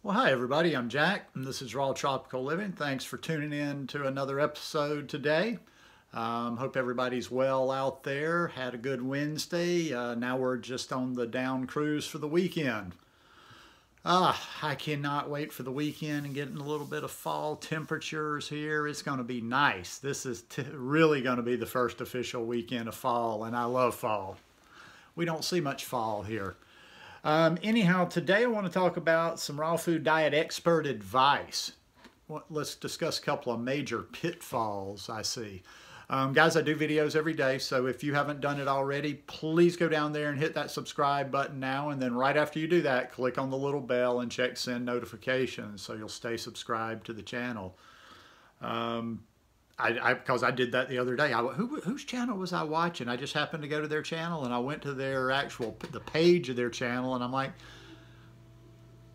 Well, hi everybody, I'm Jack, and this is Raw Tropical Living. Thanks for tuning in to another episode today. Hope everybody's well out there, had a good Wednesday. Now we're just on the down cruise for the weekend. I cannot wait for the weekend and getting a little bit of fall temperatures here. It's going to be nice. This is really going to be the first official weekend of fall, and I love fall. We don't see much fall here. Anyhow, today I want to talk about some raw food diet expert advice. Let's discuss a couple of major pitfalls I see. Guys, I do videos every day, so if you haven't done it already, please go down there and hit that subscribe button now, and then right after you do that, click on the little bell and check send notifications so you'll stay subscribed to the channel. Because I did that the other day. Whose channel was I watching? I just happened to go to their channel and I went to their the page of their channel, and I'm like,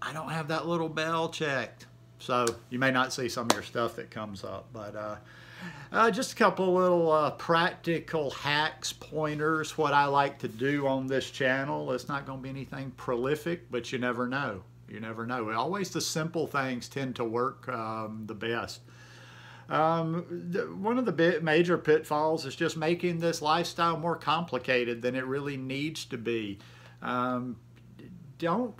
I don't have that little bell checked. So you may not see some of your stuff that comes up, but just a couple little practical hacks, pointers, what I like to do on this channel. It's not going to be anything prolific, but you never know. You never know. Always the simple things tend to work the best. One of the major pitfalls is just making this lifestyle more complicated than it really needs to be. Don't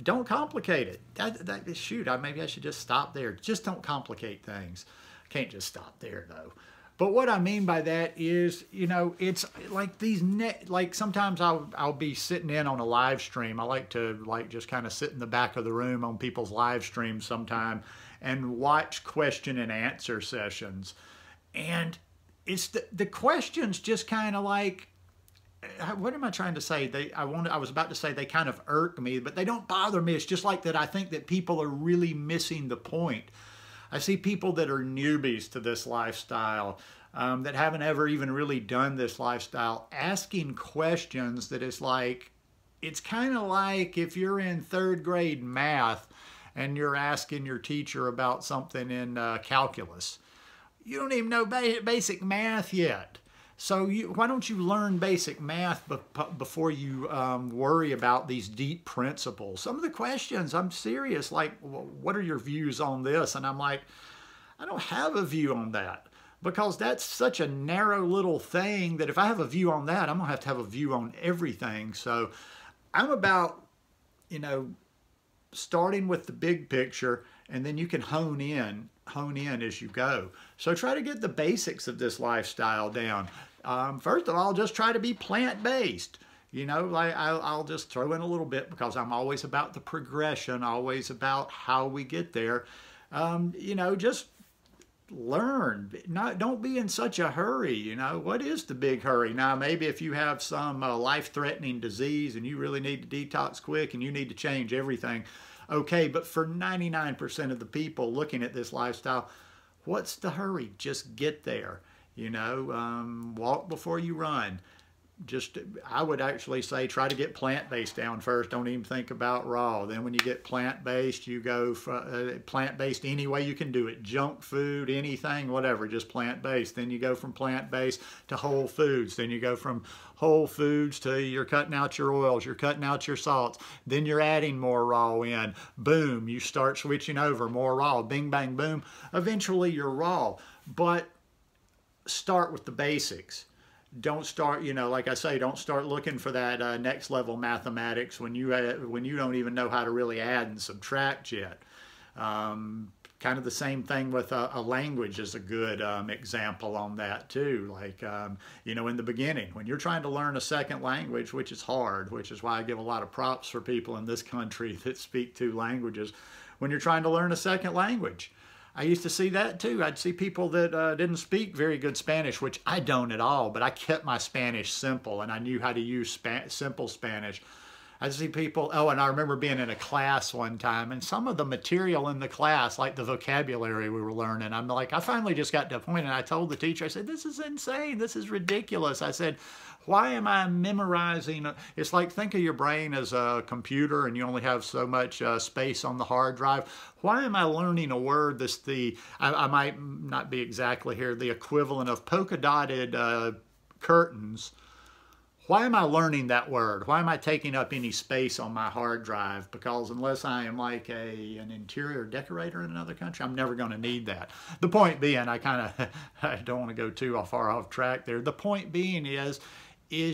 complicate it. Shoot, maybe I should just stop there. Just don't complicate things. Can't just stop there though. But what I mean by that is, you know, it's like like sometimes I'll be sitting in on a live stream. I like to just kind of sit in the back of the room on people's live streams sometime and watch question and answer sessions. And it's the questions just kind of like, what am I trying to say? I was about to say they kind of irk me, but they don't bother me. It's just like that I think that people are really missing the point. I see people that are newbies to this lifestyle, that haven't ever even really done this lifestyle, asking questions that is like, it's kind of like if you're in third grade math and you're asking your teacher about something in calculus. You don't even know basic math yet. So why don't you learn basic math before you worry about these deep principles? Some of the questions, I'm serious, like, what are your views on this? And I'm like, I don't have a view on that, because that's such a narrow little thing that if I have a view on that, I'm going to have a view on everything. So I'm about, you know, starting with the big picture, and then you can hone in as you go. So try to get the basics of this lifestyle down. First of all, just try to be plant-based. You know, like I'll just throw in a little bit because I'm always about the progression, always about how we get there. You know, just learn. Don't be in such a hurry. You know, what is the big hurry? Now, maybe if you have some life-threatening disease and you really need to detox quick and you need to change everything, okay, but for 99% of the people looking at this lifestyle, what's the hurry? Just get there. You know, walk before you run. I would actually say try to get plant-based down first. Don't even think about raw. Then when you get plant-based, you go for plant-based any way you can do it. Junk food, anything, whatever, just plant-based. Then you go from plant-based to whole foods. Then you go from whole foods to you're cutting out your oils, you're cutting out your salts. Then you're adding more raw in. Boom, you start switching over, more raw. Bing, bang, boom. Eventually you're raw. But start with the basics. Don't start, you know, like I say, don't start looking for that next level mathematics when you don't even know how to really add and subtract yet. Kind of the same thing with a language is a good example on that too. Like, you know, in the beginning, when you're trying to learn a second language, which is hard, which is why I give a lot of props for people in this country that speak two languages, when you're trying to learn a second language. I used to see that too. I'd see people that didn't speak very good Spanish, which I don't at all, but I kept my Spanish simple and I knew how to use simple Spanish. I'd see people, oh, and I remember being in a class one time and some of the material in the class, like the vocabulary we were learning, I'm like, I finally just got to a point and I told the teacher, I said, this is insane. This is ridiculous. I said, why am I memorizing? It's like, think of your brain as a computer and you only have so much space on the hard drive. Why am I learning a word that's I might not be exactly here, the equivalent of polka dotted curtains Why am I learning that word? Why am I taking up any space on my hard drive? Because unless I am like an interior decorator in another country, I'm never going to need that. The point being, I don't want to go too far off track there. The point being is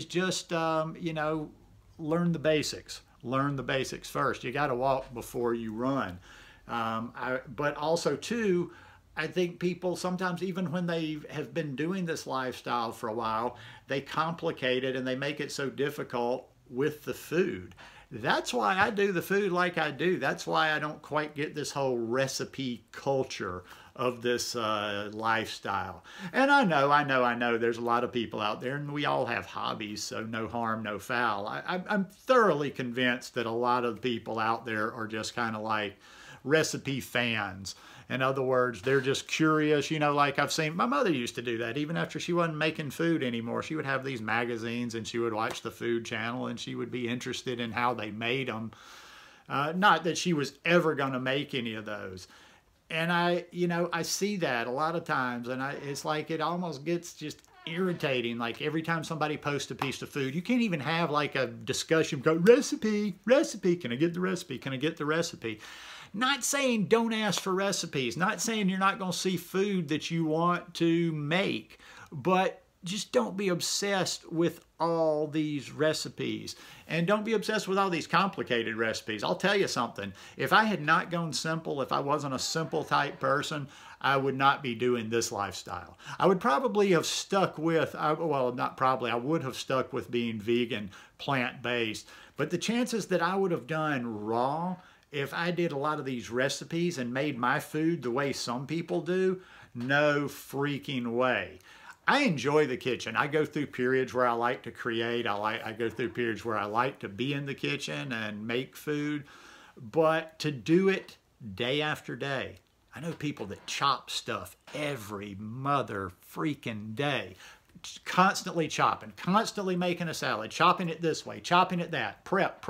just, you know, learn the basics. Learn the basics first. You got to walk before you run. But also, too, I think people sometimes, even when they have been doing this lifestyle for a while, they complicate it and they make it so difficult with the food. That's why I do the food like I do. That's why I don't quite get this whole recipe culture of this lifestyle. And I know there's a lot of people out there, and we all have hobbies, so no harm, no foul. I'm thoroughly convinced that a lot of people out there are just kind of like recipe fans. In other words, they're just curious, you know, like I've seen, my mother used to do that. Even after she wasn't making food anymore, she would have these magazines and she would watch the Food Channel and she would be interested in how they made them. Not that she was ever going to make any of those. And I see that a lot of times, and it's like it almost gets just irritating. Like every time somebody posts a piece of food, you can't even have like a discussion, go recipe, can I get the recipe? Can I get the recipe? Not saying don't ask for recipes, not saying you're not going to see food that you want to make, but just don't be obsessed with all these recipes. And don't be obsessed with all these complicated recipes. I'll tell you something. If I had not gone simple, if I wasn't a simple type person, I would not be doing this lifestyle. I would probably have stuck with, well, not probably, I would have stuck with being vegan, plant-based. But the chances that I would have done raw, if I did a lot of these recipes and made my food the way some people do, no freaking way. I enjoy the kitchen. I go through periods where I like to create. I go through periods where I like to be in the kitchen and make food. But to do it day after day, I know people that chop stuff every mother freaking day. Constantly chopping, constantly making a salad, chopping it this way, chopping it that, prep.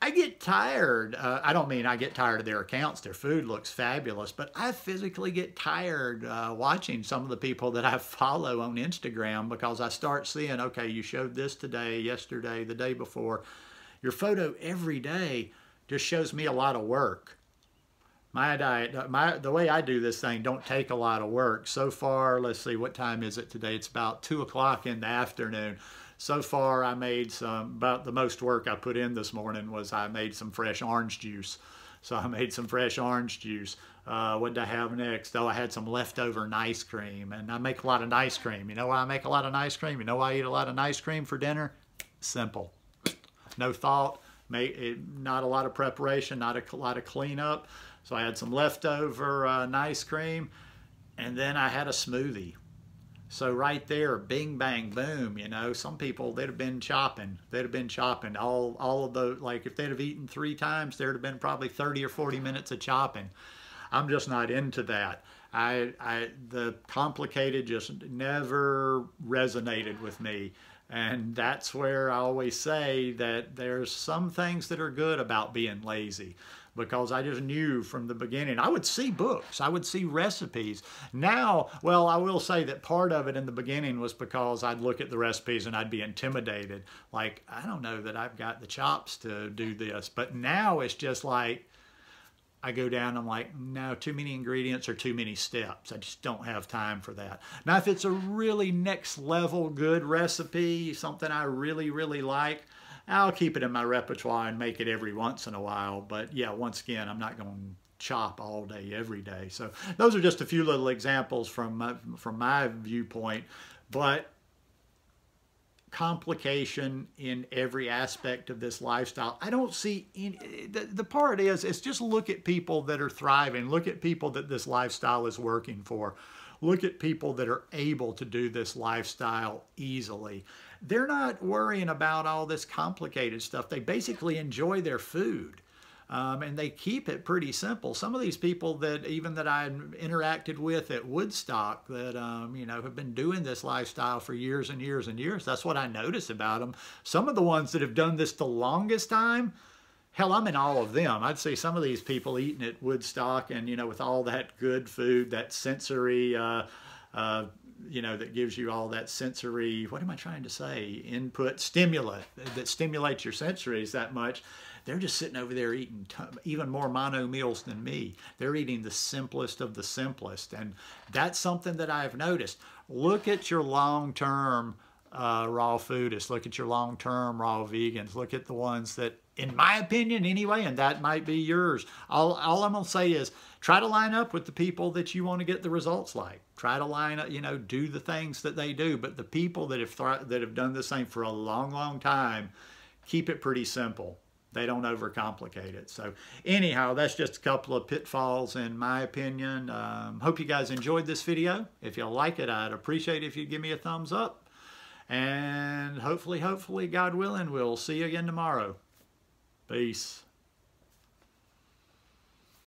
I get tired. I don't mean I get tired of their accounts. Their food looks fabulous, but I physically get tired watching some of the people that I follow on Instagram because I start seeing, okay, you showed this today, yesterday, the day before. Your photo every day just shows me a lot of work. My diet, the way I do this thing don't take a lot of work. So far, let's see, what time is it today? It's about 2 o'clock in the afternoon. So far, I made about the most work I put in this morning was I made some fresh orange juice. So I made some fresh orange juice. What did I have next? Oh, I had some leftover ice cream, and I make a lot of ice cream. You know why I make a lot of ice cream? You know why I eat a lot of ice cream for dinner? Simple. No thought, not a lot of preparation, not a lot of cleanup. So I had some leftover ice cream, and then I had a smoothie. So right there, bing, bang, boom, you know, some people, they'd have been chopping. They'd have been chopping. All of the, like if they'd have eaten 3 times, there'd have been probably 30 or 40 minutes of chopping. I'm just not into that. The complicated just never resonated with me. And that's where I always say that there's some things that are good about being lazy. Because I just knew from the beginning. I would see books. I would see recipes. Now, well, I will say that part of it in the beginning was because I'd look at the recipes and I'd be intimidated. Like, I don't know that I've got the chops to do this. But now it's just like, I go down, I'm like, no, too many ingredients or too many steps. I just don't have time for that. Now, if it's a really next level good recipe, something I really, really like, I'll keep it in my repertoire and make it every once in a while. But yeah, once again, I'm not going to chop all day, every day. So those are just a few little examples from my viewpoint. But complication in every aspect of this lifestyle. I don't see any, the part is just look at people that are thriving. Look at people that this lifestyle is working for. Look at people that are able to do this lifestyle easily. They're not worrying about all this complicated stuff. They basically enjoy their food. And they keep it pretty simple. Some of these people that I interacted with at Woodstock that, you know, have been doing this lifestyle for years and years and years, that's what I notice about them. Some of the ones that have done this the longest time, hell, I'm in awe of them. I'd say some of these people eating at Woodstock and, you know, with all that good food, that sensory you know, that gives you all that sensory, what am I trying to say, input, stimulant that stimulates your sensories that much. They're just sitting over there eating even more mono meals than me. They're eating the simplest of the simplest. And that's something that I've noticed. Look at your long-term raw foodists. Look at your long-term raw vegans. Look at the ones that, in my opinion anyway, and that might be yours. All I'm going to say is try to line up with the people that you want to get the results like. Try to line up, you know, do the things that they do. But the people that have done the same for a long, long time, keep it pretty simple. They don't overcomplicate it. So anyhow, that's just a couple of pitfalls in my opinion. Hope you guys enjoyed this video. If you like it, I'd appreciate it if you'd give me a thumbs up. And hopefully, God willing, we'll see you again tomorrow. Peace.